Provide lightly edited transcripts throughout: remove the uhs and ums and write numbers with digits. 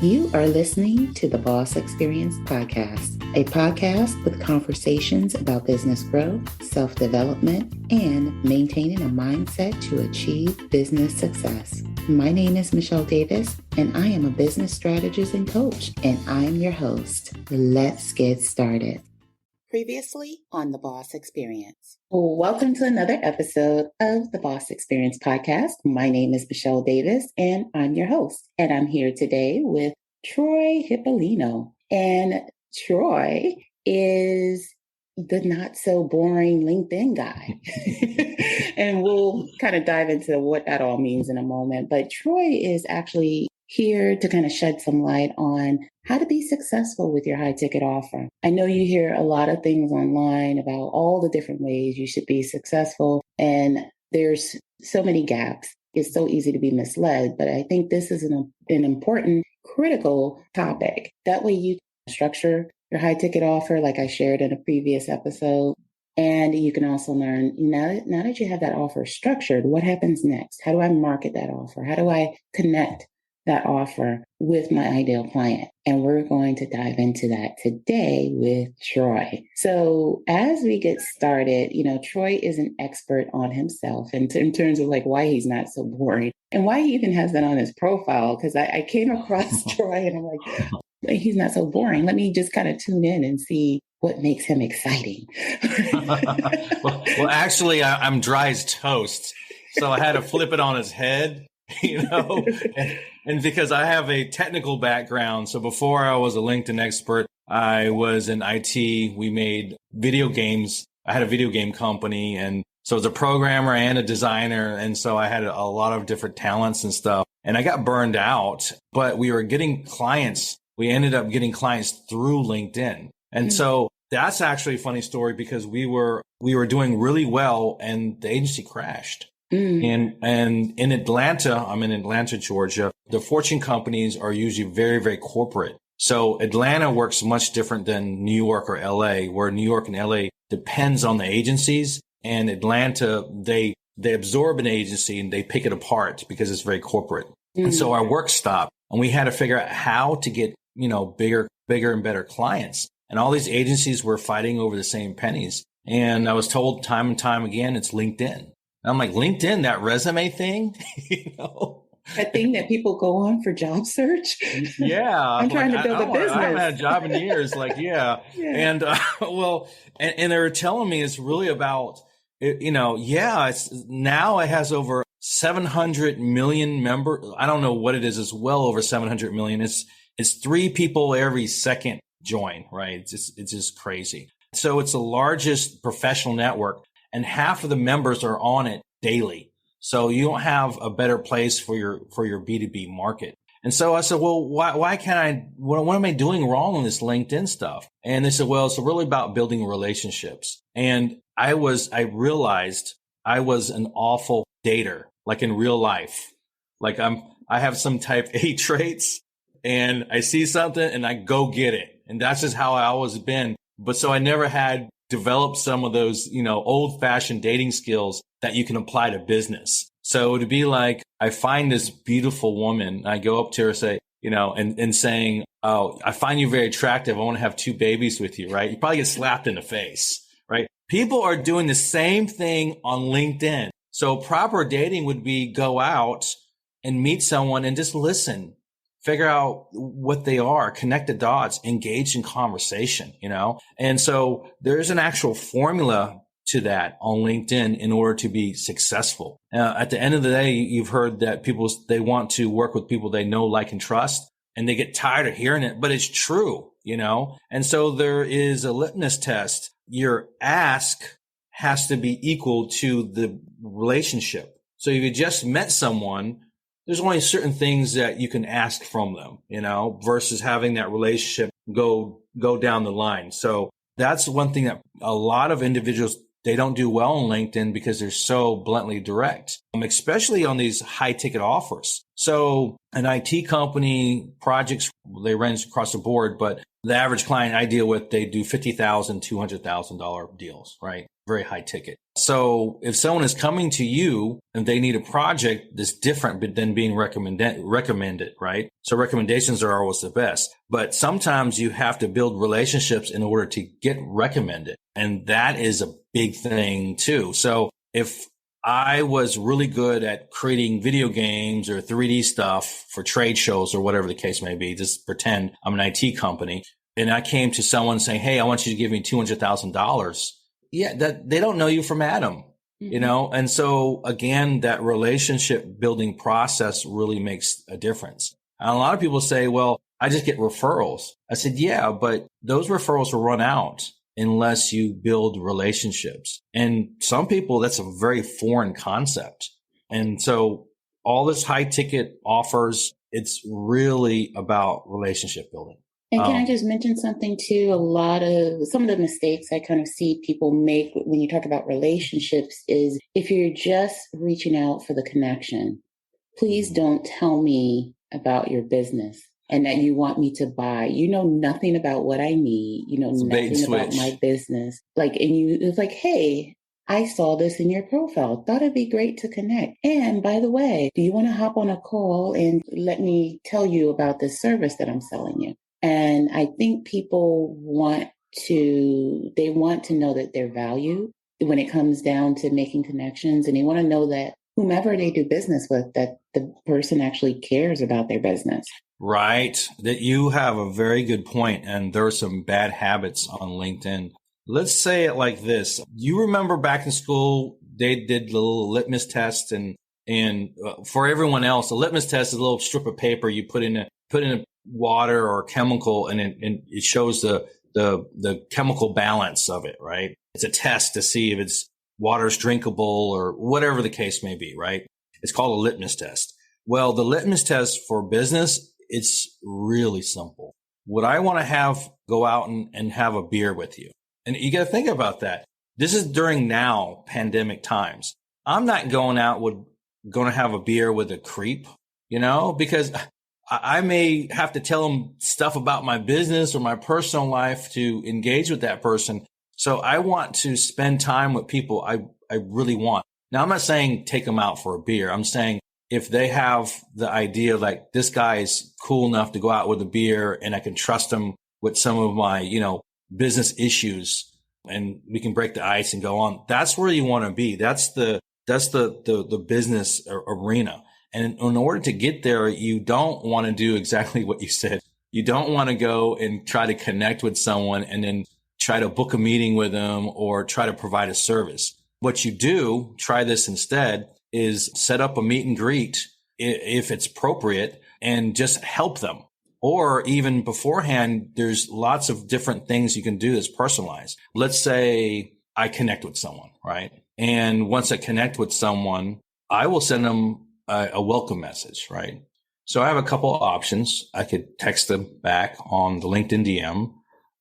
You are listening to the Boss Experience Podcast, a podcast with conversations about business growth, self-development, and maintaining a mindset to achieve business success. My name is Michelle Davis, and I am a business strategist and coach, and I'm your host. Let's get started. Previously on the Boss Experience. Welcome to another episode of the Boss Experience Podcast. My name is Michelle Davis, and I'm your host. And I'm here today with Troy Hipolito. And Troy is the not so boring LinkedIn guy. And we'll kind of dive into what that all means in a moment. But Troy is actually here to kind of shed some light on how to be successful with your high ticket offer. I know you hear a lot of things online about all the different ways you should be successful, and there's so many gaps. It's so easy to be misled, but I think this is an important, critical topic. That way you can structure your high ticket offer like I shared in a previous episode. And you can also learn, now that you have that offer structured, what happens next? How do I market that offer? How do I connect that offer with my ideal client? And we're going to dive into that today with Troy. So as we get started, Troy is an expert on himself in terms of like why he's not so boring and why he even has that on his profile. Because I came across Troy and I'm like, he's not so boring. Let me just kind of tune in and see what makes him exciting. well, actually, I'm dry as toast. So I had to flip it on his head. And because I have a technical background. So before I was a LinkedIn expert, I was in IT. We made video games. I had a video game company. And so I was a programmer and a designer. And so I had a lot of different talents and stuff. And I got burned out, but we were getting clients. We ended up getting clients through LinkedIn. And so that's actually a funny story because we were doing really well and the agency crashed. And in Atlanta, I'm in Atlanta, Georgia, the Fortune companies are usually very, very corporate. So Atlanta works much different than New York or LA, where New York and LA depends on the agencies, and Atlanta, they absorb an agency and they pick it apart because it's very corporate. And so our work stopped and we had to figure out how to get, bigger and better clients. And all these agencies were fighting over the same pennies. And I was told time and time again, it's LinkedIn. I'm like, LinkedIn, that resume thing, That thing that people go on for job search. Yeah. I'm trying to build a business. I haven't had a job in years. Yeah. And, and they were telling me it's really about, it's now it has over 700 million members. I don't know what it is. It's well over 700 million. It's 3 people every second join, right? It's just crazy. So it's the largest professional network. And half of the members are on it daily. So you don't have a better place for your B2B market. And so I said, well, why can't what am I doing wrong on this LinkedIn stuff? And they said, well, it's really about building relationships. And I realized I was an awful dater, like in real life. Like I have some type A traits and I see something and I go get it. And that's just how I always been. But so I never had develop some of those, old fashioned dating skills that you can apply to business. So to be like, I find this beautiful woman, I go up to her, say, and saying, oh, I find you very attractive. I want to have 2 babies with you, right? You probably get slapped in the face, right? People are doing the same thing on LinkedIn. So proper dating would be go out and meet someone and just listen. Figure out what they are, connect the dots, engage in conversation, And so there's an actual formula to that on LinkedIn in order to be successful. At the end of the day, you've heard that they want to work with people they know, like, and trust, and they get tired of hearing it, but it's true, And so there is a litmus test. Your ask has to be equal to the relationship. So if you just met someone, there's only certain things that you can ask from them, versus having that relationship go down the line. So that's one thing that a lot of individuals, they don't do well on LinkedIn because they're so bluntly direct, especially on these high ticket offers. So an IT company projects, they range across the board, but the average client I deal with, they do $50,000, $200,000 deals, right? very high ticket. So if someone is coming to you and they need a project that's different than being recommended, right? So recommendations are always the best, but sometimes you have to build relationships in order to get recommended. And that is a big thing too. So if I was really good at creating video games or 3D stuff for trade shows or whatever the case may be, just pretend I'm an IT company, and I came to someone saying, hey, I want you to give me $200,000. Yeah, that they don't know you from Adam, you know? And so again, that relationship building process really makes a difference. And a lot of people say, well, I just get referrals. I said, yeah, but those referrals will run out unless you build relationships. And some people, that's a very foreign concept. And so all this high ticket offers, it's really about relationship building. And can I just mention something too? Some of the mistakes I kind of see people make when you talk about relationships is if you're just reaching out for the connection, please don't tell me about your business and that you want me to buy. You know nothing about what I need. You know nothing about my business. It's like, hey, I saw this in your profile. Thought it'd be great to connect. And by the way, do you want to hop on a call and let me tell you about this service that I'm selling you? And I think people want to know that they're valued when it comes down to making connections. And they want to know that whomever they do business with, that the person actually cares about their business. Right. That you have a very good point. And there are some bad habits on LinkedIn. Let's say it like this. You remember back in school, they did the little litmus test and for everyone else, the litmus test is a little strip of paper you put in a water or chemical and it shows the chemical balance of it, right? It's a test to see if it's water's drinkable or whatever the case may be, right? It's called a litmus test. Well, the litmus test for business, it's really simple. Would I want to have go out and have a beer with you? And you got to think about that. This is during now pandemic times. I'm not going to have a beer with a creep, because I may have to tell them stuff about my business or my personal life to engage with that person. So I want to spend time with people I really want. Now, I'm not saying take them out for a beer. I'm saying if they have the idea like this guy is cool enough to go out with a beer and I can trust him with some of my, business issues and we can break the ice and go on. That's where you want to be. That's the business arena. And in order to get there, you don't want to do exactly what you said. You don't want to go and try to connect with someone and then try to book a meeting with them or try to provide a service. What you do, try this instead, is set up a meet and greet if it's appropriate and just help them. Or even beforehand, there's lots of different things you can do that's personalized. Let's say I connect with someone, right? And once I connect with someone, I will send them a welcome message, right? So I have a couple of options. I could text them back on the LinkedIn DM.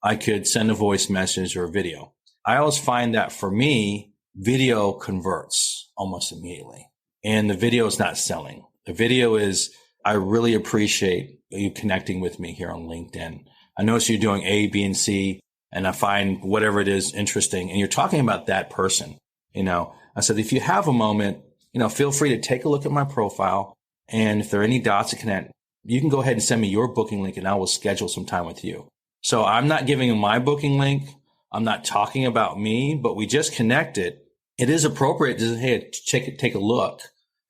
I could send a voice message or a video. I always find that for me, video converts almost immediately. And the video is not selling. The video is, I really appreciate you connecting with me here on LinkedIn. I notice you're doing A, B, and C, and I find whatever it is interesting. And you're talking about that person. I said, if you have a moment, feel free to take a look at my profile. And if there are any dots to connect, you can go ahead and send me your booking link and I will schedule some time with you. So I'm not giving them my booking link. I'm not talking about me, but we just connected. It is appropriate to say, hey, take a look.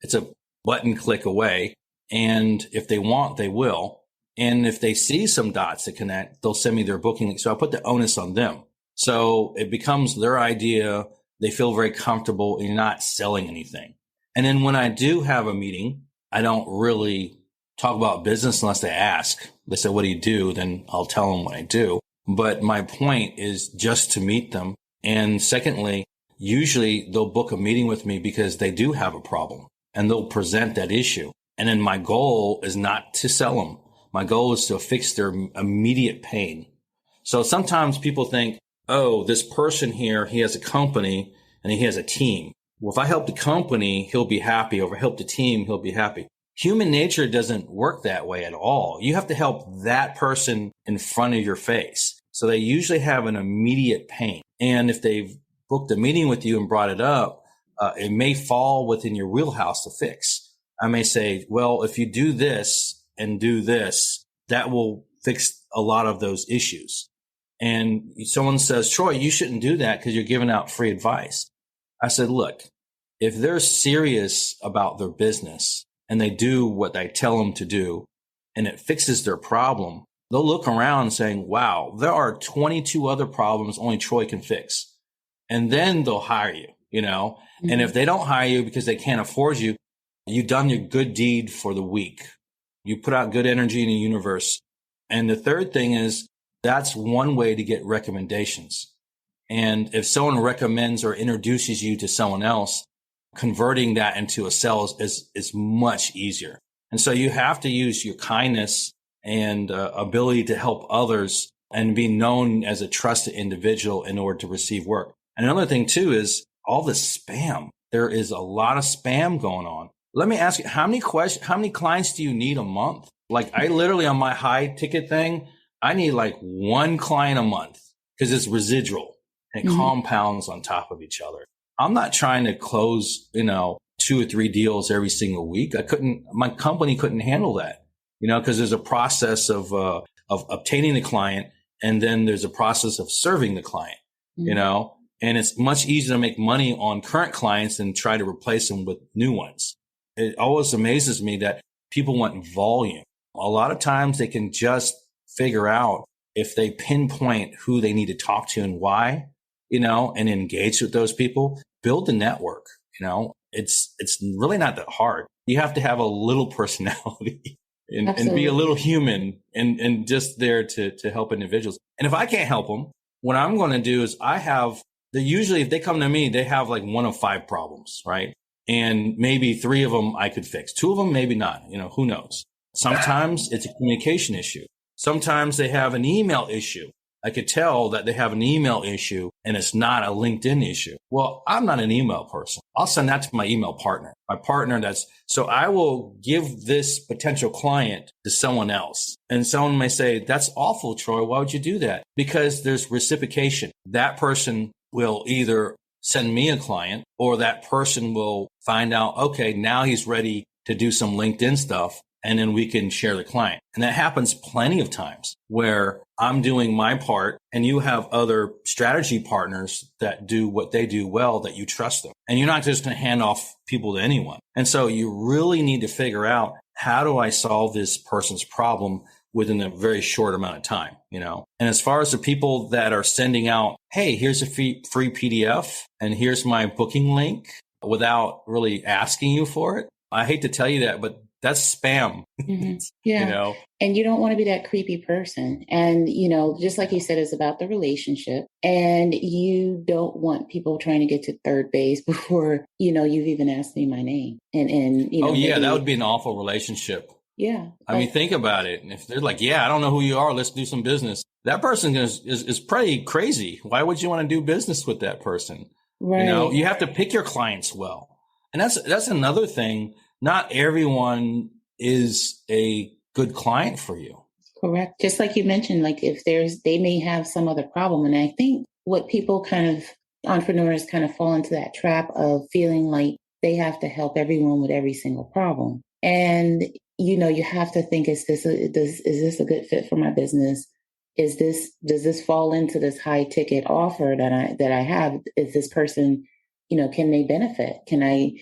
It's a button click away. And if they want, they will. And if they see some dots to connect, they'll send me their booking link. So I put the onus on them. So it becomes their idea. They feel very comfortable and you're not selling anything. And then when I do have a meeting, I don't really talk about business unless they ask. They say, what do you do? Then I'll tell them what I do. But my point is just to meet them. And secondly, usually they'll book a meeting with me because they do have a problem and they'll present that issue. And then my goal is not to sell them. My goal is to fix their immediate pain. So sometimes people think, oh, this person here, he has a company and he has a team. Well, if I help the company, he'll be happy. Or if I help the team, he'll be happy. Human nature doesn't work that way at all. You have to help that person in front of your face. So they usually have an immediate pain. And if they've booked a meeting with you and brought it up, it may fall within your wheelhouse to fix. I may say, well, if you do this and do this, that will fix a lot of those issues. And someone says, Troy, you shouldn't do that because you're giving out free advice. I said, look, if they're serious about their business and they do what I tell them to do and it fixes their problem, they'll look around saying, wow, there are 22 other problems only Troy can fix. And then they'll hire you, Mm-hmm. And if they don't hire you because they can't afford you, you've done your good deed for the week. You put out good energy in the universe. And the third thing is that's one way to get recommendations. And if someone recommends or introduces you to someone else, converting that into a sale is much easier. And so you have to use your kindness and ability to help others and be known as a trusted individual in order to receive work. And another thing too is all the spam. There is a lot of spam going on. Let me ask you, how many clients do you need a month? Like I literally on my high ticket thing, I need like one client a month because it's residual and it compounds on top of each other. I'm not trying to close, 2 or 3 deals every single week. My company couldn't handle that, because there's a process of obtaining the client and then there's a process of serving the client, and it's much easier to make money on current clients than try to replace them with new ones. It always amazes me that people want volume. A lot of times they can just figure out if they pinpoint who they need to talk to and why, and engage with those people, build a network, it's really not that hard. You have to have a little personality and be a little human and just there to help individuals. And if I can't help them, what I'm going to do is usually if they come to me, they have like 1 of 5 problems, right? And maybe 3 of them I could fix. 2 of them, maybe not, who knows? Sometimes it's a communication issue. Sometimes they have an email issue. I could tell that they have an email issue and it's not a LinkedIn issue. Well, I'm not an email person. I'll send that to my email partner, so I will give this potential client to someone else. And someone may say, that's awful, Troy. Why would you do that? Because there's reciprocation. That person will either send me a client or that person will find out, okay, now he's ready to do some LinkedIn stuff. And then we can share the client. And that happens plenty of times where I'm doing my part and you have other strategy partners that do what they do well, that you trust them. And you're not just going to hand off people to anyone. And so you really need to figure out, how do I solve this person's problem within a very short amount of time, And as far as the people that are sending out, hey, here's a free PDF and here's my booking link without really asking you for it. I hate to tell you that, but that's spam. Mm-hmm. Yeah. And you don't want to be that creepy person. And, just like you said, it's about the relationship. And you don't want people trying to get to third base before, you've even asked me my name. And oh, yeah, that would be an awful relationship. Yeah. I mean, think about it. And if they're like, yeah, I don't know who you are, let's do some business. That person is pretty crazy. Why would you want to do business with that person? Right. You have to pick your clients well. And that's another thing. Not everyone is a good client for you. Correct. Just like you mentioned, like if they may have some other problem. And I think what entrepreneurs kind of fall into that trap of feeling like they have to help everyone with every single problem. And, you have to think, is this a good fit for my business? Does this fall into this high ticket offer that I have? Is this person, can they benefit? Can I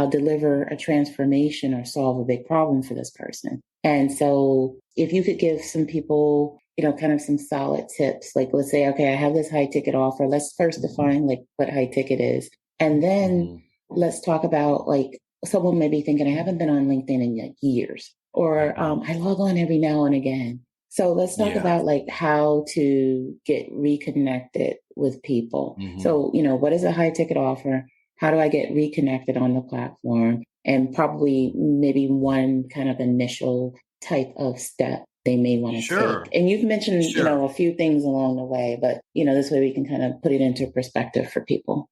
deliver a transformation or solve a big problem for this person? And so if you could give some people, kind of some solid tips, like let's say, okay, I have this high ticket offer. Let's first define like what high ticket is. And then let's talk about like someone may be thinking, I haven't been on LinkedIn in like years, or I log on every now and again. So let's talk about like how to get reconnected with people. Mm-hmm. So, what is a high ticket offer? How do I get reconnected on the platform? And probably maybe one kind of initial type of step they may want to take. And you've mentioned, a few things along the way, but, this way we can kind of put it into perspective for people.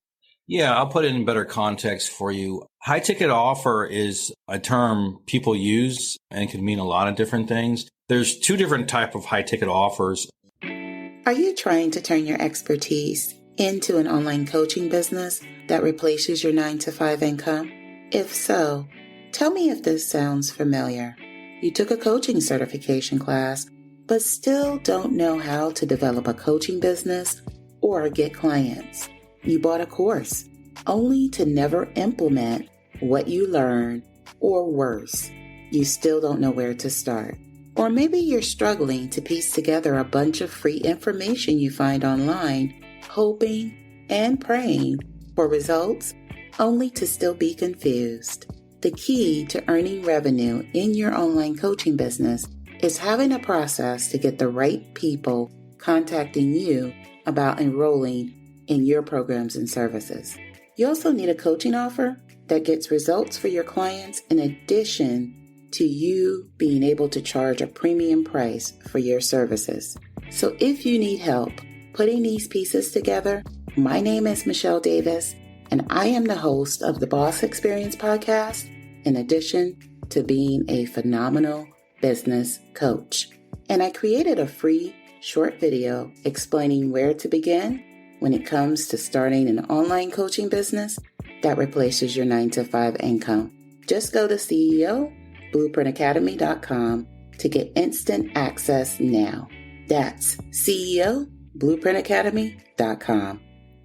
Yeah, I'll put it in better context for you. High ticket offer is a term people use and can mean a lot of different things. There's 2 different types of high ticket offers. Are you trying to turn your expertise into an online coaching business that replaces your 9-to-5 income? If so, tell me if this sounds familiar. You took a coaching certification class, but still don't know how to develop a coaching business or get clients. You bought a course, only to never implement what you learned, or worse, you still don't know where to start. Or maybe you're struggling to piece together a bunch of free information you find online, hoping and praying for results, only to still be confused. The key to earning revenue in your online coaching business is having a process to get the right people contacting you about enrolling in your programs and services. You also need a coaching offer that gets results for your clients in addition to you being able to charge a premium price for your services. So if you need help putting these pieces together, my name is Michelle Davis, and I am the host of the Boss Experience podcast, in addition to being a phenomenal business coach. And I created a free short video explaining where to begin when it comes to starting an online coaching business that replaces your 9-to-5 income. Just go to CEOBlueprintacademy.com to get instant access now. That's CEOBlueprintacademy.com.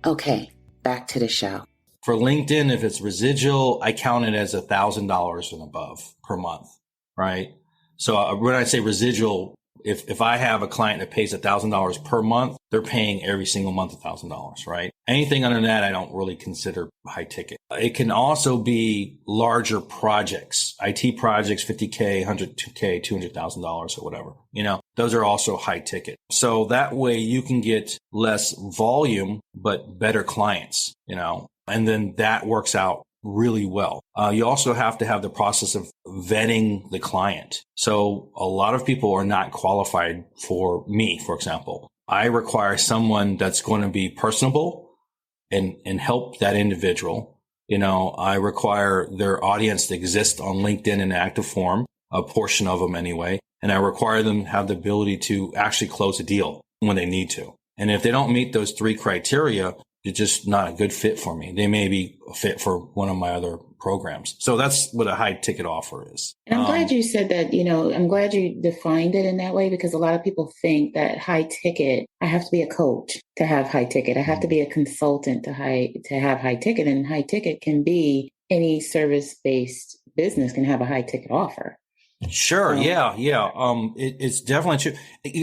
Okay, back to the show. For LinkedIn, if it's residual, I count it as $1,000 and above per month, right? So when I say residual, if I have a client that pays $1,000 per month, they're paying every single month $1,000, right? Anything under that, I don't really consider high ticket. It can also be larger projects, IT projects, $50K, $100K, $200,000 or whatever. Those are also high ticket. So that way you can get less volume, but better clients, and then that works out really well. You also have to have the process of vetting the client. So a lot of people are not qualified for me, for example. I require someone that's going to be personable and help that individual. I require their audience to exist on LinkedIn in active form, a portion of them anyway. And I require them to have the ability to actually close a deal when they need to. And if they don't meet those 3 criteria, it's just not a good fit for me. They may be a fit for one of my other programs. So that's what a high ticket offer is. And I'm glad you said that, I'm glad you defined it in that way, because a lot of people think that high ticket, I have to be a coach to have high ticket. I have to be a consultant to have high ticket, and high ticket can be any service-based business can have a high ticket offer. Sure. Yeah. It's definitely true.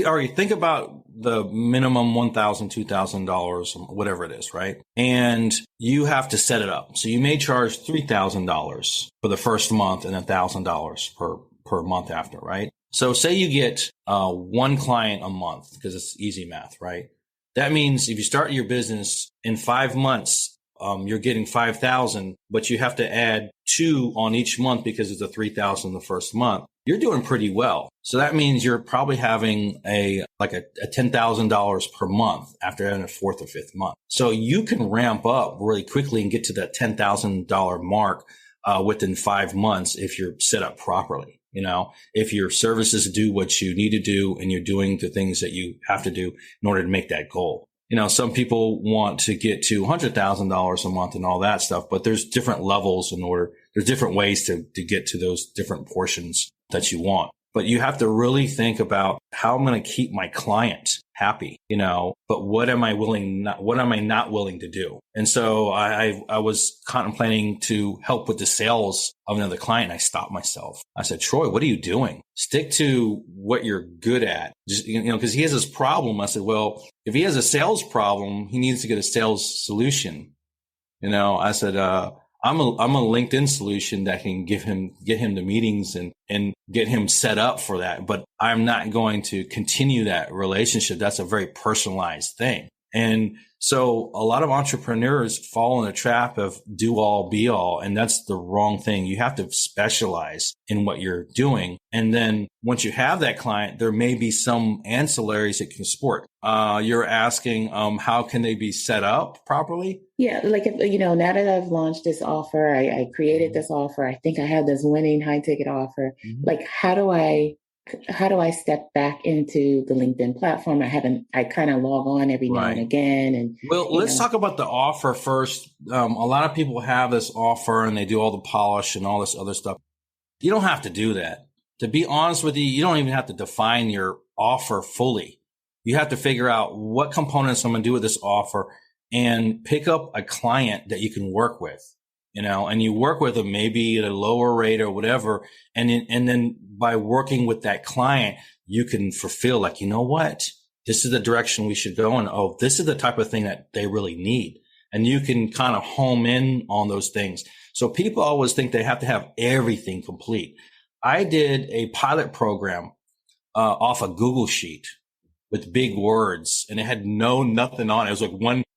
Or you think about the minimum $1,000, $2,000, whatever it is, right? And you have to set it up. So you may charge $3,000 for the first month and $1,000 per month after, right? So say you get one client a month, because it's easy math, right? That means if you start your business in 5 months, you're getting 5,000, but you have to add 2 on each month because it's a 3,000 the first month. You're doing pretty well. So that means you're probably having a $10,000 per month after having a 4th or 5th month. So you can ramp up really quickly and get to that $10,000 mark within 5 months if you're set up properly. If your services do what you need to do and you're doing the things that you have to do in order to make that goal. Some people want to get to $100,000 a month and all that stuff, but there's different levels there's different ways to get to those different portions that you want. But you have to really think about how I'm going to keep my client happy, but what am I not willing to do? And so I was contemplating to help with the sales of another client. I stopped myself. I said, Troy, what are you doing? Stick to what you're good at. Just, because he has this problem. I said, well, if he has a sales problem, he needs to get a sales solution. I said, I'm a LinkedIn solution that can get him the meetings and get him set up for that. But I'm not going to continue that relationship. That's a very personalized thing. And so a lot of entrepreneurs fall in the trap of do all, be all. And that's the wrong thing. You have to specialize in what you're doing. And then once you have that client, there may be some ancillaries that can support. You're asking, how can they be set up properly? Yeah. Like, now that I've launched this offer, I created this offer. I think I have this winning high ticket offer. Mm-hmm. Like, how do I how do I step back into the LinkedIn platform? I kind of log on every now and again. And well, let's talk about the offer first. A lot of people have this offer and they do all the polish and all this other stuff. You don't have to do that. To be honest with you, you don't even have to define your offer fully. You have to figure out what components I'm going to do with this offer and pick up a client that you can work with, and you work with them maybe at a lower rate or whatever. And then by working with that client, you can fulfill like, you know what? This is the direction we should go. And oh, this is the type of thing that they really need. And you can kind of home in on those things. So people always think they have to have everything complete. I did a pilot program off a Google sheet with big words, and it had nothing on it. It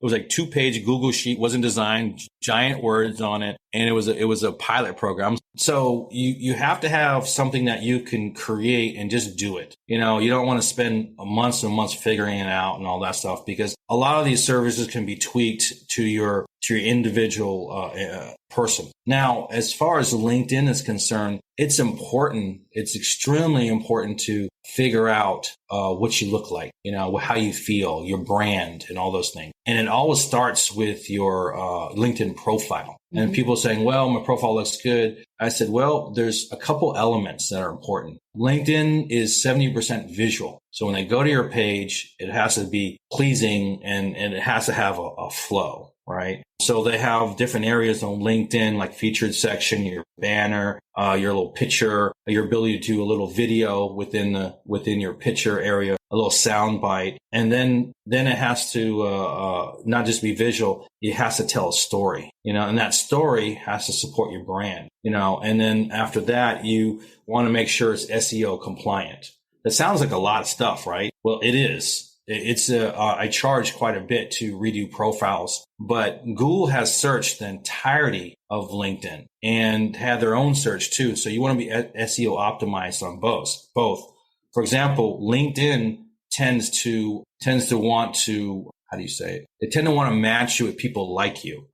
was like 2-page Google sheet, wasn't designed, giant words on it. And it was a pilot program. So you have to have something that you can create and just do it. You don't want to spend months and months figuring it out and all that stuff, because a lot of these services can be tweaked to your individual person. Now, as far as LinkedIn is concerned, it's important. It's extremely important to figure out what you look like, how you feel, your brand, and all those things. And it always starts with your LinkedIn profile. Mm-hmm. And people saying, well, my profile looks good. I said, well, there's a couple elements that are important. LinkedIn is 70% visual. So when they go to your page, it has to be pleasing and it has to have a flow, right? So they have different areas on LinkedIn, like featured section, your banner, your little picture, your ability to do a little video within your picture area, a little sound bite. And then it has to not just be visual, it has to tell a story, and that story has to support your brand, and then after that, you want to make sure it's SEO compliant. That sounds like a lot of stuff, right? Well, it is. I charge quite a bit to redo profiles, but Google has searched the entirety of LinkedIn and had their own search too. So you want to be SEO optimized on both. For example, LinkedIn tends to want to, how do you say it? They tend to want to match you with people like you,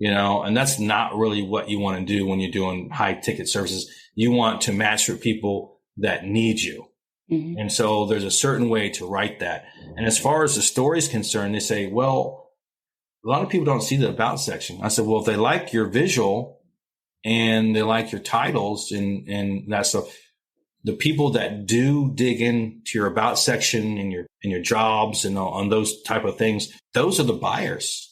and that's not really what you want to do when you're doing high ticket services. You want to match with people that need you. Mm-hmm. And so there's a certain way to write that. And as far as the story is concerned, they say, well, a lot of people don't see the about section. I said, well, if they like your visual and they like your titles and that stuff, the people that do dig into your about section and your jobs and on those type of things, those are the buyers.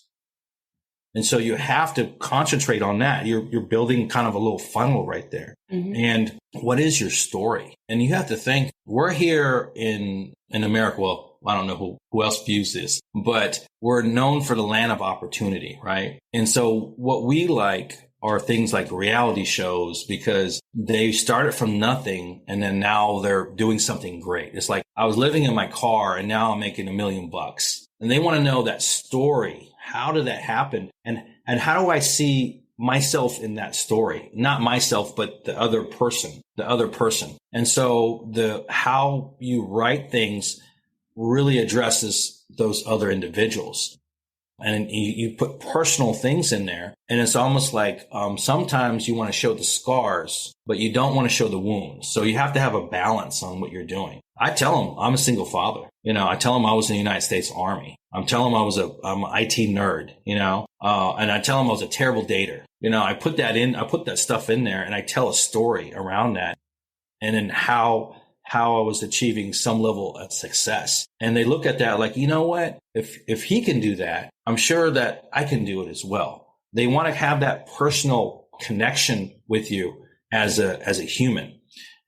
And so you have to concentrate on that. You're building kind of a little funnel right there. Mm-hmm. And what is your story? And you have to think, we're here in America. Well, I don't know who else views this, but we're known for the land of opportunity, right? And so what we like are things like reality shows, because they started from nothing and then now they're doing something great. It's like, I was living in my car and now I'm making $1 million. And they want to know that story. How did that happen? And how do I see myself in that story? Not myself, but the other person. And so how you write things really addresses those other individuals. And you put personal things in there. And it's almost like sometimes you want to show the scars, but you don't want to show the wounds. So you have to have a balance on what you're doing. I tell them I'm a single father. I tell them I was in the United States Army. I'm telling them I'm an IT nerd, and I tell them I was a terrible dater. I put that stuff in there and I tell a story around that. And then how I was achieving some level of success. And they look at that like, you know what? If he can do that, I'm sure that I can do it as well. They want to have that personal connection with you as a human.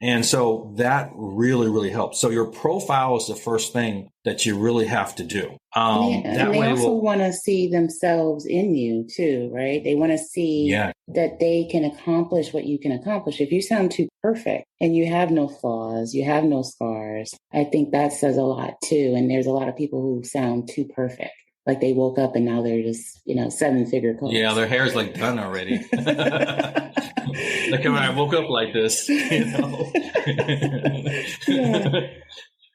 And so that really, really helps. So your profile is the first thing that you really have to do. They also want to see themselves in you too, right? They want to see that they can accomplish what you can accomplish. If you sound too perfect and you have no flaws, you have no scars, I think that says a lot too. And there's a lot of people who sound too perfect. Like they woke up and now they're just, 7-figure coach. Yeah, their hair's like done already. Like when I woke up like this, Yeah.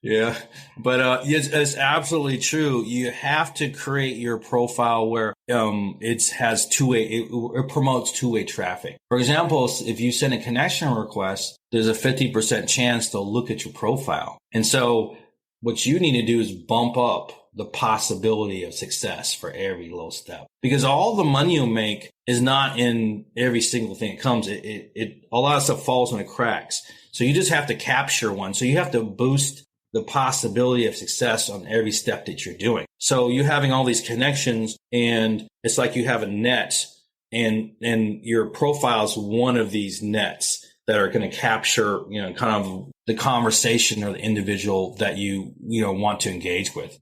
Yeah, but it's absolutely true. You have to create your profile where it has it promotes two-way traffic. For example, if you send a connection request, there's a 50% chance they'll look at your profile. And so what you need to do is bump up the possibility of success for every little step, because all the money you make is not in every single thing that comes. A lot of stuff falls in the cracks. So you just have to capture one. So you have to boost the possibility of success on every step that you're doing. So you're having all these connections, and it's like you have a net, and your profile is one of these nets that are going to capture, kind of the conversation or the individual that you want to engage with.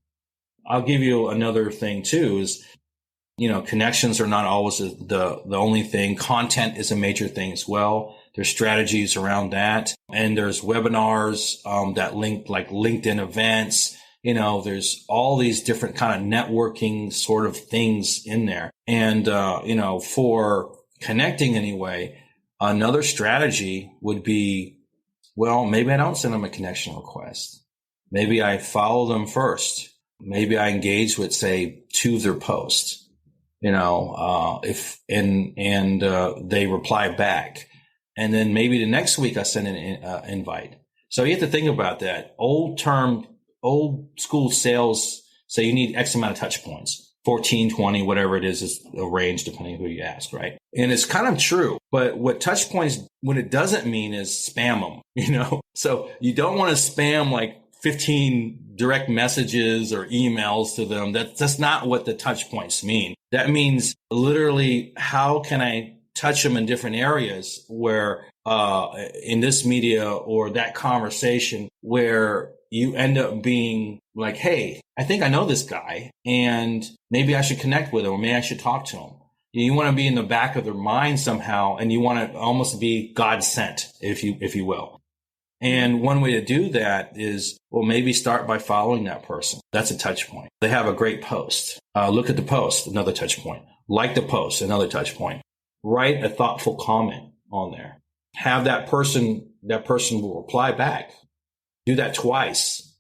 I'll give you another thing too is, connections are not always the only thing. Content is a major thing as well. There's strategies around that. And there's webinars, that link, like LinkedIn events. There's all these different kind of networking sort of things in there. And, for connecting anyway, another strategy would be, well, maybe I don't send them a connection request. Maybe I follow them first. Maybe I engage with, say, 2 of their posts, if they reply back. And then maybe the next week I send an invite. So you have to think about that. Old school sales say you need X amount of touch points, 14, 20, whatever it is a range depending on who you ask, right? And it's kind of true. But what touch points, what it doesn't mean is spam them, So you don't want to spam like 15 direct messages or emails to them. That's not what the touch points mean. That means literally, how can I touch them in different areas where, in this media or that conversation where you end up being like, hey, I think I know this guy and maybe I should connect with him, or maybe I should talk to him. You want to be in the back of their mind somehow, and you want to almost be God sent, if you will. And one way to do that is, well, maybe start by following that person. That's a touch point. They have a great post. Look at the post, another touch point. Like the post, another touch point. Write a thoughtful comment on there. Have that person will reply back. Do that twice.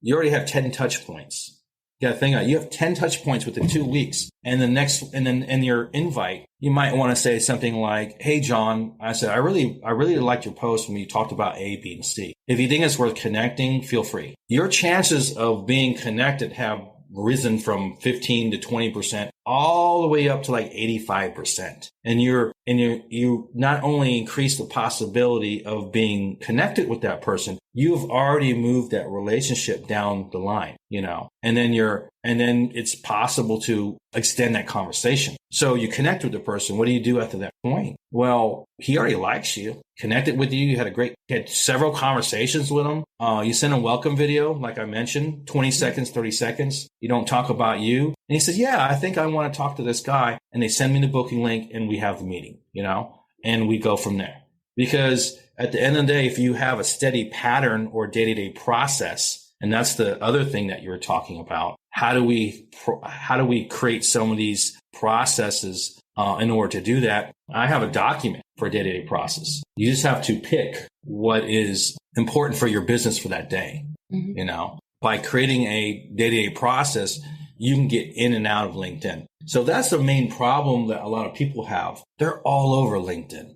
You already have 10 touch points. You got to think about it. You have 10 touch points within 2 weeks. And in your invite, you might want to say something like, hey, John, I said, I really liked your post when you talked about A, B, and C. If you think it's worth connecting, feel free. Your chances of being connected have risen from 15 to 20%, all the way up to like 85%. And you not only increase the possibility of being connected with that person, you've already moved that relationship down the line, and then it's possible to extend that conversation. So you connect with the person. What do you do after that point? Well, he already likes you, connected with you. You had several conversations with him. You send a welcome video, like I mentioned, 20 seconds, 30 seconds. You don't talk about you. And he says, yeah, I think I want to talk to this guy. And they send me the booking link and we have the meeting, and we go from there. Because at the end of the day, if you have a steady pattern or day-to-day process, and that's the other thing that you were talking about, how do we create some of these processes in order to do that? I have a document for a day-to-day process. You just have to pick what is important for your business for that day. Mm-hmm. By creating a day-to-day process, you can get in and out of LinkedIn. So that's the main problem that a lot of people have. They're all over LinkedIn.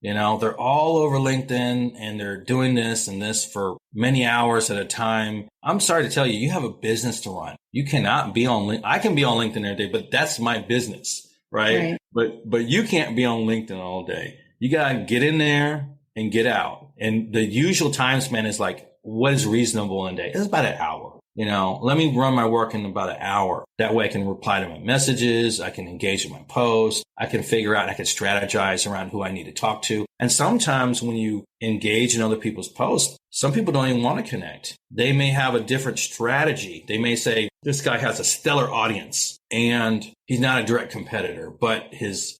They're all over LinkedIn, and they're doing this and this for many hours at a time. I'm sorry to tell you, you have a business to run. You cannot be on LinkedIn. I can be on LinkedIn every day, but that's my business, right? But you can't be on LinkedIn all day. You got to get in there and get out. And the usual time span is like, what is reasonable in a day? It's about an hour. Let me run my work in about an hour. That way I can reply to my messages. I can engage in my posts. I can figure out, I can strategize around who I need to talk to. And sometimes when you engage in other people's posts, some people don't even want to connect. They may have a different strategy. They may say, this guy has a stellar audience and he's not a direct competitor, but his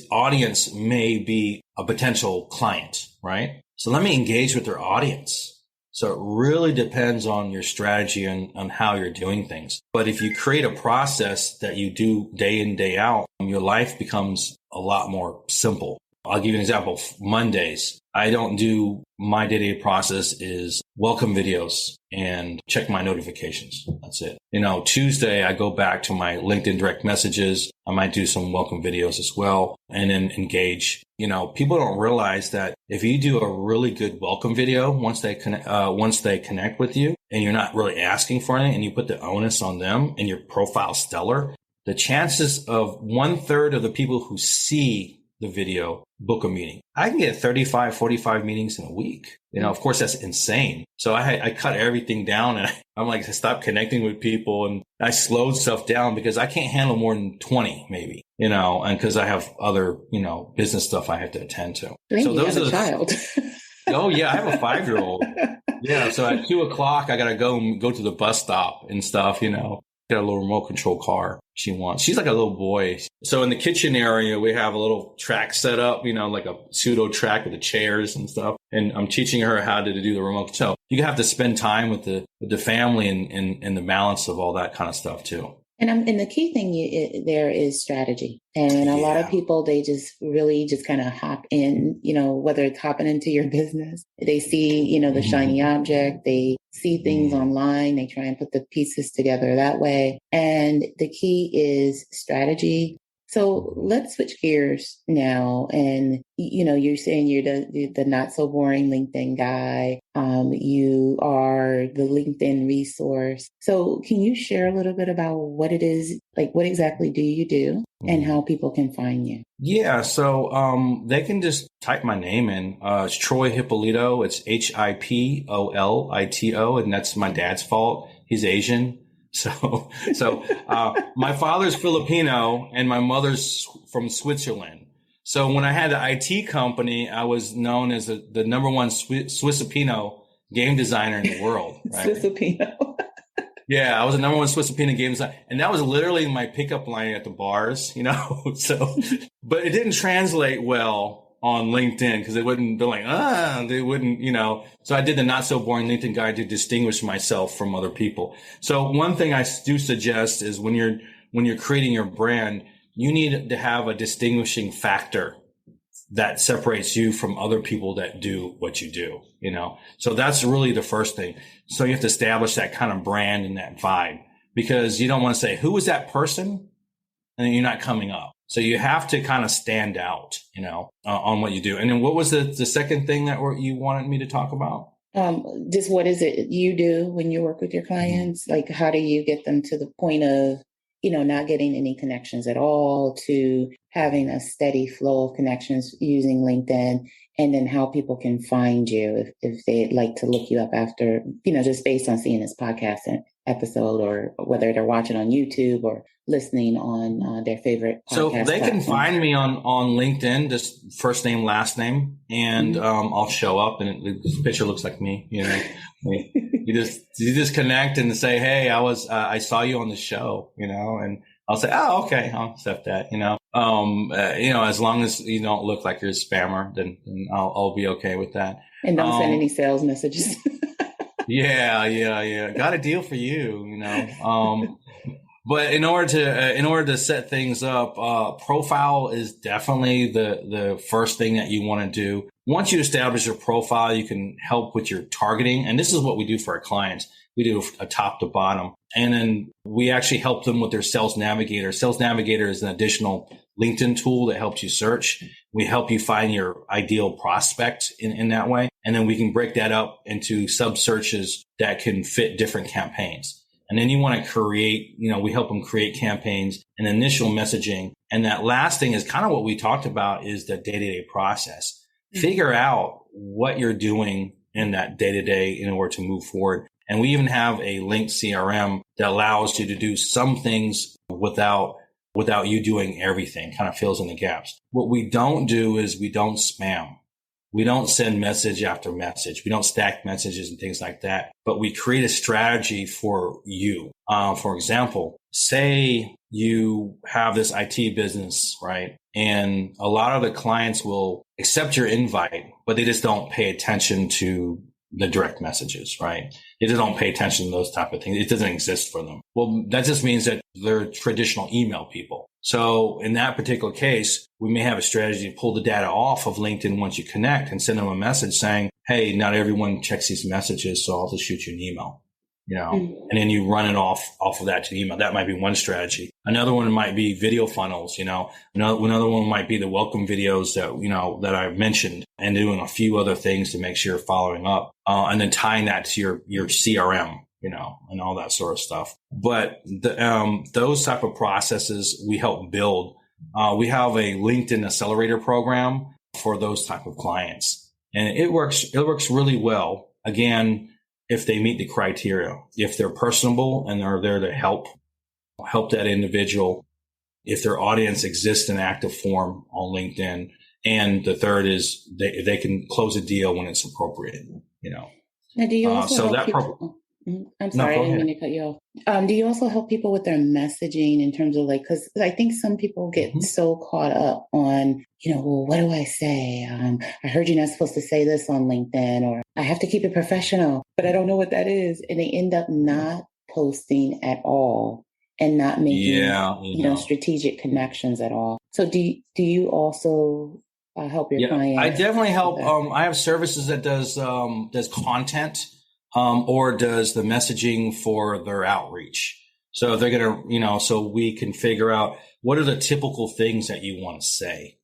audience may be a potential client, right? So let me engage with their audience. So it really depends on your strategy and on how you're doing things. But if you create a process that you do day in, day out, your life becomes a lot more simple. I'll give you an example. Mondays, I don't do my day-to-day process is welcome videos and check my notifications. That's it. Tuesday, I go back to my LinkedIn direct messages. I might do some welcome videos as well and then engage. People don't realize that if you do a really good welcome video, once they connect with you and you're not really asking for anything and you put the onus on them and your profile stellar, the chances of 1/3 of the people who see the video book a meeting. I can get 35, 45 meetings in a week. Of course, that's insane. So I cut everything down and I'm like, I stopped connecting with people and I slowed stuff down because I can't handle more than 20 maybe, and because I have other, business stuff I have to attend to. So those are the child. Oh yeah. I have a 5-year-old. Yeah. So at 2:00, I got to go to the bus stop and stuff, Got a little remote control car she wants. She's like a little boy. So in the kitchen area, we have a little track set up, like a pseudo track with the chairs and stuff. And I'm teaching her how to do the remote. So you have to spend time with the family and the balance of all that kind of stuff too. And the key thing there is strategy. And a lot of people, they just really just kind of hop in, whether it's hopping into your business, they see, the shiny object, they see things online, they try and put the pieces together that way. And the key is strategy. So let's switch gears now. And, you're saying you're the not so boring LinkedIn guy. You are the LinkedIn resource. So can you share a little bit about what it is, like what exactly do you do and how people can find you? Yeah. So, they can just type my name in. It's Troy Hipolito. It's Hipolito, and that's my dad's fault. He's Asian. So, my father's Filipino and my mother's from Switzerland. So when I had the IT company, I was known as the number one Swissipino game designer in the world. Right? Swissipino. Yeah, I was the number one Swissipino game designer. And that was literally my pickup line at the bars, So, but it didn't translate well on LinkedIn because they wouldn't be like, they wouldn't, So I did the not so boring LinkedIn guide to distinguish myself from other people. So one thing I do suggest is when you're creating your brand, you need to have a distinguishing factor that separates you from other people that do what you do, So that's really the first thing. So you have to establish that kind of brand and that vibe because you don't want to say, who is that person? And then you're not coming up. So you have to kind of stand out, on what you do. And then what was the second thing that you wanted me to talk about? Just what is it you do when you work with your clients? Like, how do you get them to the point of, not getting any connections at all to having a steady flow of connections using LinkedIn, and then how people can find you if they'd like to look you up after, just based on seeing this podcast episode or whether they're watching on YouTube or listening on their favorite podcast. So they can platform. find me on LinkedIn, just first name, last name, and I'll show up and the picture looks like me. You just connect and say, hey, I saw you on the show, and I'll say, oh, okay, I'll accept that, as long as you don't look like you're a spammer, then I'll be okay with that. And don't send any sales messages. Yeah. Got a deal for you, But in order to set things up, profile is definitely the first thing that you want to do. Once you establish your profile, you can help with your targeting. And this is what we do for our clients. We do a top to bottom. And then we actually help them with their Sales Navigator. Sales Navigator is an additional LinkedIn tool that helps you search. We help you find your ideal prospect in that way. And then we can break that up into sub searches that can fit different campaigns. And then you want to create, we help them create campaigns and initial messaging. And that last thing is kind of what we talked about is the day-to-day process. Figure out what you're doing in that day-to-day in order to move forward. And we even have a linked CRM that allows you to do some things without you doing everything, kind of fills in the gaps. What we don't do is we don't spam. We don't send message after message. We don't stack messages and things like that, but we create a strategy for you. For example, say you have this IT business, right? And a lot of the clients will accept your invite, but they just don't pay attention to the direct messages, right? They just don't pay attention to those type of things. It doesn't exist for them. Well, that just means that they're traditional email people. So in that particular case, we may have a strategy to pull the data off of LinkedIn once you connect and send them a message saying, hey, not everyone checks these messages, so I'll just shoot you an email, and then you run it off of that to the email. That might be one strategy. Another one might be video funnels, another one might be the welcome videos that I've mentioned, and doing a few other things to make sure you're following up, and then tying that to your CRM. And all that sort of stuff. But those type of processes we help build. We have a LinkedIn accelerator program for those type of clients, and it works really well. Again, if they meet the criteria, if they're personable and they're there to help that individual, if their audience exists in active form on LinkedIn, and the third is they can close a deal when it's appropriate. Now, do you also help people? I'm sorry, I didn't mean to cut you off. Do you also help people with their messaging in terms of because I think some people get so caught up on, well, what do I say? I heard you're not supposed to say this on LinkedIn, or I have to keep it professional, but I don't know what that is. And they end up not posting at all and not making, strategic connections at all. So do you also help your clients? I definitely help. I have services that does content. Or does the messaging for their outreach. So they're going to, so we can figure out what are the typical things that you want to say,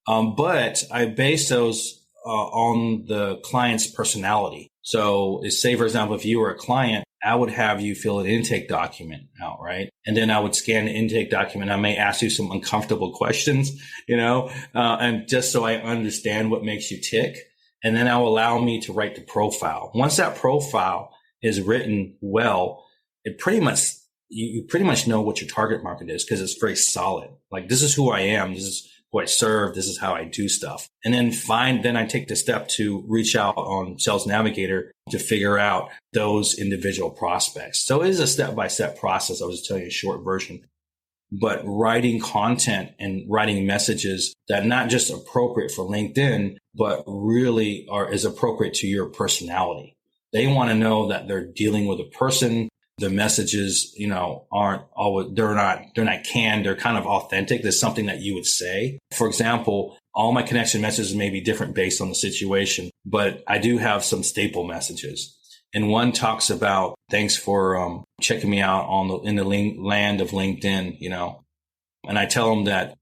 but I base those on the client's personality. So say, for example, if you were a client, I would have you fill an intake document out, right? And then I would scan the intake document. I may ask you some uncomfortable questions, and just so I understand what makes you tick. And then that will allow me to write the profile. Once that profile is written well, you pretty much know what your target market is because it's very solid. Like, this is who I am. This is who I serve. This is how I do stuff. And then I take the step to reach out on Sales Navigator to figure out those individual prospects. So it is a step-by-step process. I was just telling you a short version. But writing content and writing messages that not just appropriate for LinkedIn, but really is appropriate to your personality. They want to know that they're dealing with a person. The messages, aren't always, they're not canned. They're kind of authentic. There's something that you would say. For example, all my connection messages may be different based on the situation, but I do have some staple messages. And one talks about, thanks for checking me out in the land of LinkedIn, and I tell them that,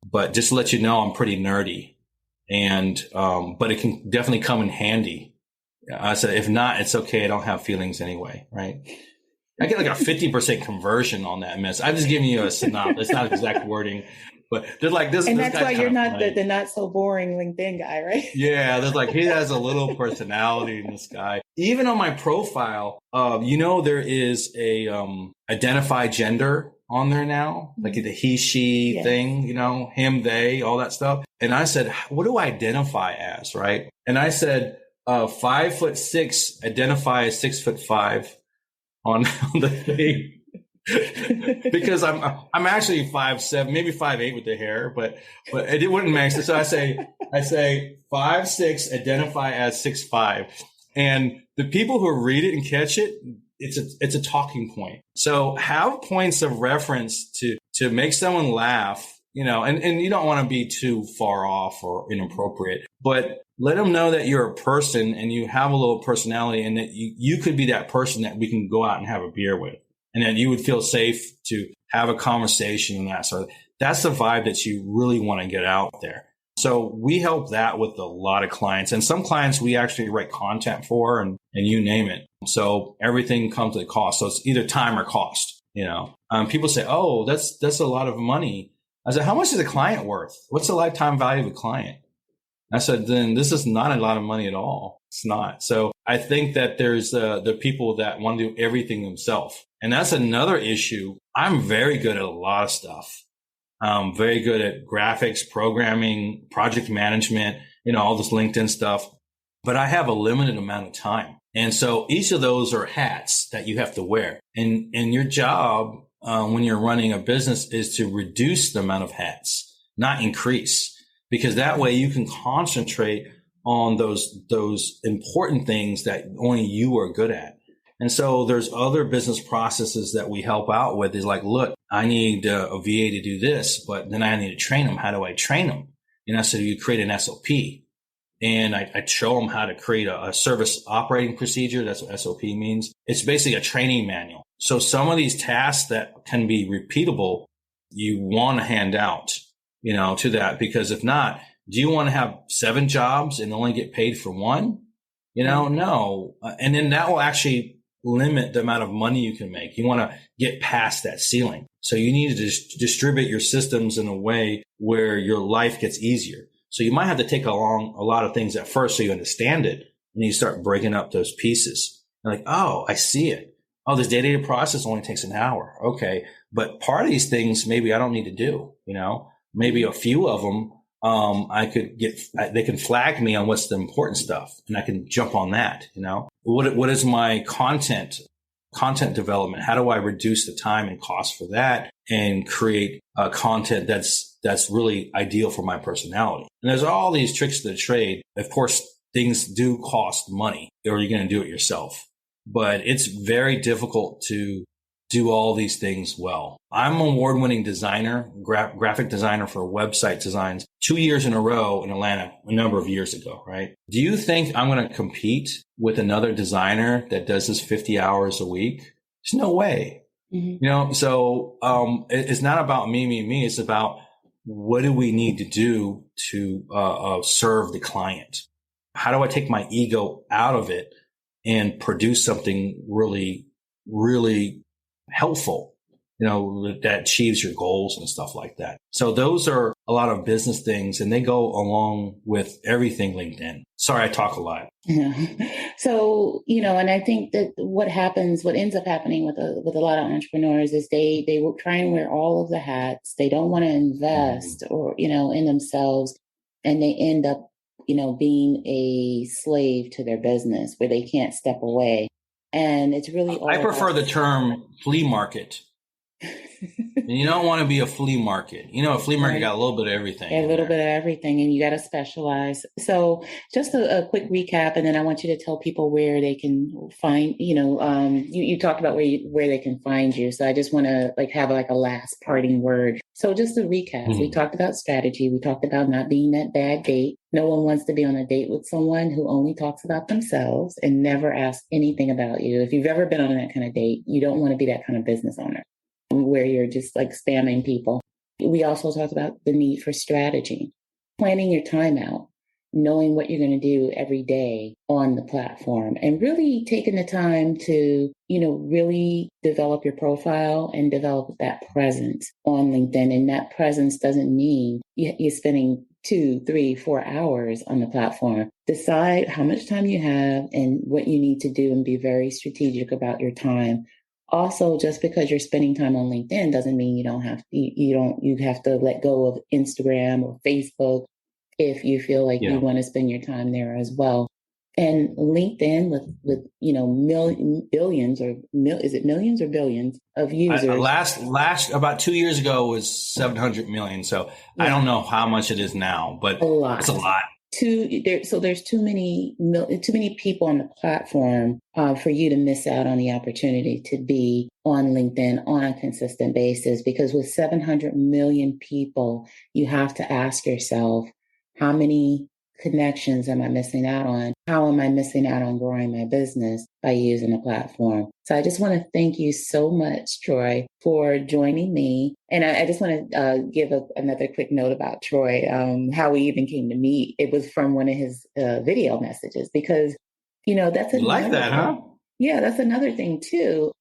but just to let you know, I'm pretty nerdy, and but it can definitely come in handy. I said, if not, it's okay. I don't have feelings anyway, right? I get like a 50% conversion on that mess. I'm just giving you a synopsis. It's not exact wording, but there's like this. And that's why you're not the not so boring LinkedIn guy, right? Yeah, there's he has a little personality in this guy. Even on my profile, there is a identify gender on there now, like the he, she thing, him, they, all that stuff. And I said, what do I identify as, right? And I said, 5'6", identify as 6'5" on the thing. Because I'm actually 5'7", maybe 5'8" with the hair, but it wouldn't make sense. So I say 5'6", identify as 6'5", and the people who read it and catch it, it's a talking point. So have points of reference to make someone laugh, and you don't want to be too far off or inappropriate, but let them know that you're a person and you have a little personality, and that you could be that person that we can go out and have a beer with. And that you would feel safe to have a conversation and that sort of. That's the vibe that you really want to get out there. So we help that with a lot of clients, and some clients we actually write content for, and you name it. So everything comes at a cost. So it's either time or cost. People say, "Oh, that's a lot of money." I said, "How much is a client worth? What's the lifetime value of a client?" I said, "Then this is not a lot of money at all. It's not." So I think that there's the people that want to do everything themselves. And that's another issue. I'm very good at a lot of stuff. I'm very good at graphics, programming, project management, all this LinkedIn stuff. But I have a limited amount of time. And so each of those are hats that you have to wear. And your job when you're running a business is to reduce the amount of hats, not increase. Because that way you can concentrate on those important things that only you are good at. And so there's other business processes that we help out with is like, look, I need a VA to do this, but then I need to train them. How do I train them? So you create an SOP, and I show them how to create a service operating procedure. That's what SOP means. It's basically a training manual. So some of these tasks that can be repeatable, you want to hand out, to that, because if not, do you want to have 7 jobs and only get paid for one? No. And then that will actually limit the amount of money you can make. You want to get past that ceiling. So you need to distribute your systems in a way where your life gets easier. So you might have to take along a lot of things at first so you understand it, and you start breaking up those pieces. You're like, oh, I see it. Oh, this data process only takes an hour. Okay. But part of these things, maybe I don't need to do, maybe a few of them, they can flag me on what's the important stuff, and I can jump on that. What is my content development? How do I reduce the time and cost for that and create content that's really ideal for my personality? And there's all these tricks to the trade. Of course, things do cost money, or you're going to do it yourself, but it's very difficult to do all these things well. I'm an award-winning designer, graphic designer for website designs 2 years in a row in Atlanta a number of years ago, right? Do you think I'm going to compete with another designer that does this 50 hours a week? There's no way. Mm-hmm. So it's not about me. It's about what do we need to do to serve the client? How do I take my ego out of it and produce something really, really helpful, that achieves your goals and stuff like that. So those are a lot of business things, and they go along with everything LinkedIn. Sorry, I talk a lot. Yeah. So, and I think that what ends up happening with a lot of entrepreneurs is they will try and wear all of the hats. They don't want to invest or, in themselves, and they end up, being a slave to their business where they can't step away. And it's really I prefer the term flea market. And you don't want to be a flea market. A flea market got a little bit of everything. A little bit of everything, and you got to specialize. So just a quick recap, and then I want you to tell people where they can find, you talked about where they can find you. So I just want to have a last parting word. So just to recap, we talked about strategy. We talked about not being that bad date. No one wants to be on a date with someone who only talks about themselves and never asks anything about you. If you've ever been on that kind of date, you don't want to be that kind of business owner where you're just spamming people. We also talked about the need for strategy, planning your time out, knowing what you're going to do every day on the platform, and really taking the time to, really develop your profile and develop that presence on LinkedIn. And that presence doesn't mean you're spending 2, 3, 4 hours on the platform. Decide how much time you have and what you need to do, and be very strategic about your time. Also, just because you're spending time on LinkedIn doesn't mean you have to let go of Instagram or Facebook if you feel like you want to spend your time there as well. And LinkedIn with billions is it millions or billions of users? Last about 2 years ago was 700 million. So I don't know how much it is now, but it's a lot. There's too many people on the platform for you to miss out on the opportunity to be on LinkedIn on a consistent basis, because with 700 million people, you have to ask yourself, how many connections am I missing out on? How am I missing out on growing my business by using a platform? So I just want to thank you so much, Troy, for joining me. And I just want to give another quick note about Troy, how we even came to meet. It was from one of his video messages, because, that's you like that, huh? Yeah, that's another thing too.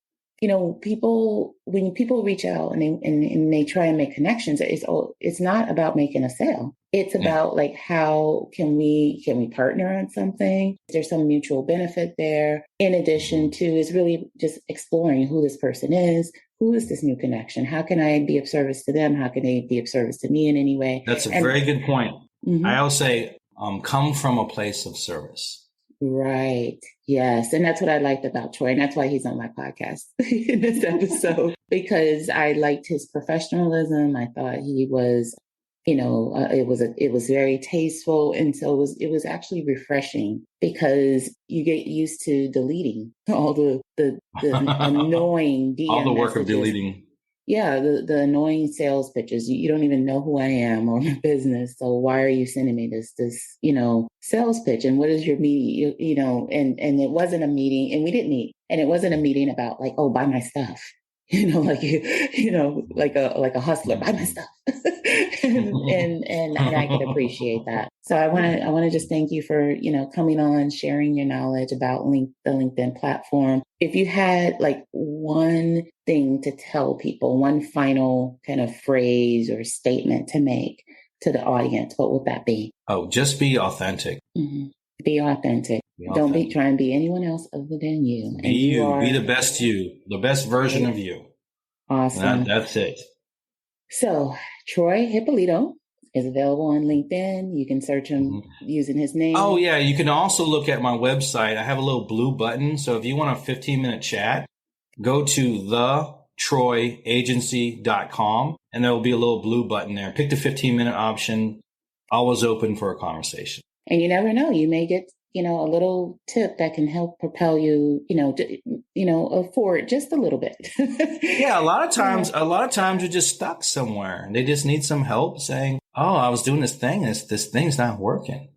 When people reach out and they try and make connections, it's not about making a sale. It's about how can we partner on something? Is there some mutual benefit there? In addition to is really just exploring who this person is. Who is this new connection? How can I be of service to them? How can they be of service to me in any way? That's a very good point. Mm-hmm. I always say, come from a place of service. Right. Yes. And that's what I liked about Troy. And that's why he's on my podcast in this episode, because I liked his professionalism. I thought he was it was very tasteful. And so it was actually refreshing because you get used to deleting all the annoying DM all the work messages. of deleting. Yeah, the annoying sales pitches. You don't even know who I am or my business. So why are you sending me this sales pitch? And what is your meeting? And it wasn't a meeting, and we didn't meet. And it wasn't a meeting about like, oh, buy my stuff. Like like a hustler, buy my stuff. and I could appreciate that. So I want to just thank you for, coming on, sharing your knowledge about the LinkedIn platform. If you had like one thing to tell people, one final kind of phrase or statement to make to the audience, what would that be? Oh, just be authentic. Mm-hmm. Be authentic. Don't try and be anyone else other than you. Be you. Be the best you, the best version of you. Awesome. That's it. So Troy Hipolito is available on LinkedIn. You can search him using his name. Oh, yeah. You can also look at my website. I have a little blue button. So if you want a 15-minute chat, go to thetroyagency.com and there will be a little blue button there. Pick the 15-minute option. Always open for a conversation. And you never know, you may get, a little tip that can help propel you, forward just a little bit. Yeah, a lot of times you're just stuck somewhere and they just need some help saying, oh, I was doing this thing. This thing's not working,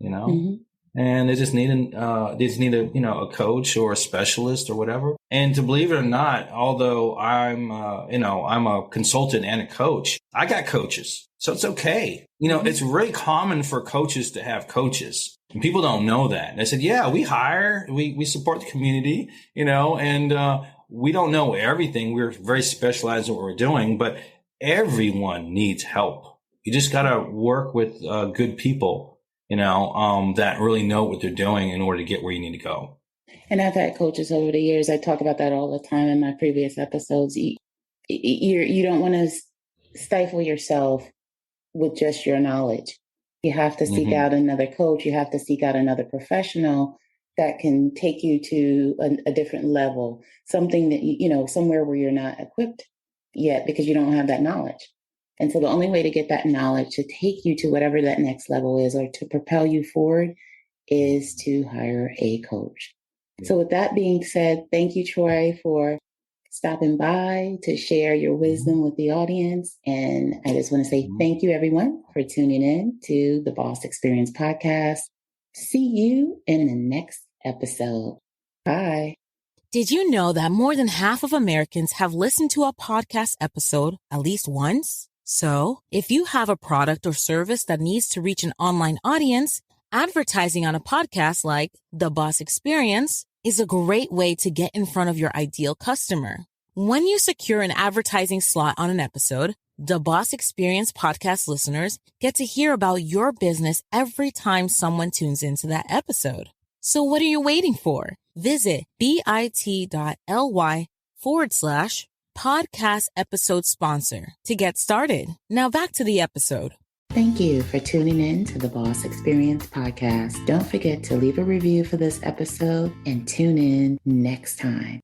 and they just need a coach or a specialist or whatever. And to believe it or not, although I'm a consultant and a coach, I got coaches. So it's okay. It's really common for coaches to have coaches. And people don't know that. They said, yeah, we hire, we support the community, and we don't know everything. We're very specialized in what we're doing, but everyone needs help. You just got to work with good people, that really know what they're doing in order to get where you need to go. And I've had coaches over the years. I talk about that all the time in my previous episodes. You don't want to stifle yourself with just your knowledge. You have to seek out another coach. You have to seek out another professional that can take you to a different level, something that, somewhere where you're not equipped yet because you don't have that knowledge. And so the only way to get that knowledge to take you to whatever that next level is or to propel you forward is to hire a coach. So with that being said, thank you, Troy, for stopping by to share your wisdom with the audience. And I just want to say thank you, everyone, for tuning in to the Boss Experience podcast. See you in the next episode. Bye. Did you know that more than half of Americans have listened to a podcast episode at least once? So if you have a product or service that needs to reach an online audience, advertising on a podcast like The Boss Experience is a great way to get in front of your ideal customer. When you secure an advertising slot on an episode, The Boss Experience podcast listeners get to hear about your business every time someone tunes into that episode. So what are you waiting for? Visit bit.ly/podcast episode sponsor to get started. Now back to the episode. Thank you for tuning in to the Boss Experience podcast. Don't forget to leave a review for this episode and tune in next time.